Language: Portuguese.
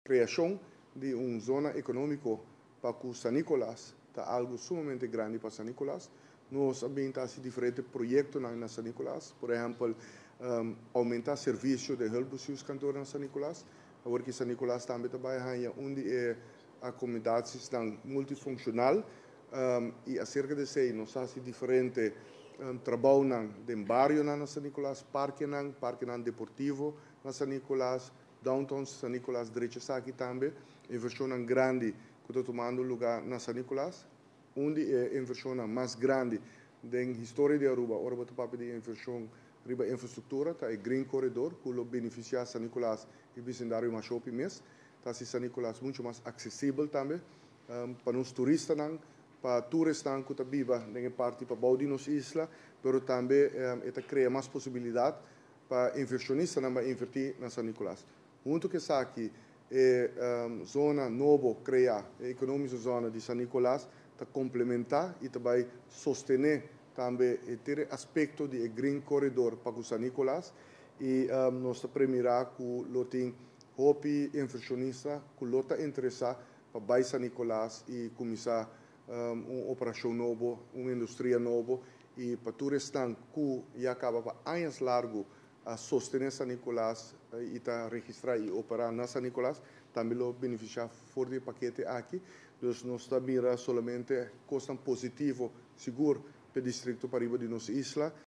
criação de uma zona econômica para San Nicolás está algo sumamente grande para San Nicolás. Nós também diferentes projetos na San Nicolás, por exemplo, aumentar serviço de helpbus cantores na San Nicolás, porque San Nicolás também trabalha onde a comunidade está multifuncional e acerca de isso nós temos diferentes trabalho no bairro na San Nicolás, parque deportivo na San Nicolás, downtown San Nicolás, direito aqui também, inversão grande que está tomando lugar na San Nicolás, onde é a inversão mais grande da história de Aruba. Ora, o papel de inversão riba infraestrutura, tá é Green Corridor, que lo beneficia San Nicolás e vecindário mais shopping mês, tá se San Nicolás muito mais acessível também para os turistas, para turistas que estão viva na parte para baudir nos isla, mas também cria mais possibilidade para inversionistas para investir na San Nicolás. Junto que está aqui zona nova criar a econômica zona de San Nicolás para complementar e também sostener também ter aspecto de Green Corridor para o San Nicolás e nós premirar que o tem hopi inversionista que o está interessado para vai San Nicolás e começar uma operação nova, uma indústria nova e para turistas que já acaba para anos largo a sostener San Nicolás e está registrar e operar na San Nicolás, também lo beneficiar for de paquete aqui. Então, nós estamos mirando somente coisas positivas, seguro, para o distrito para de nossa isla.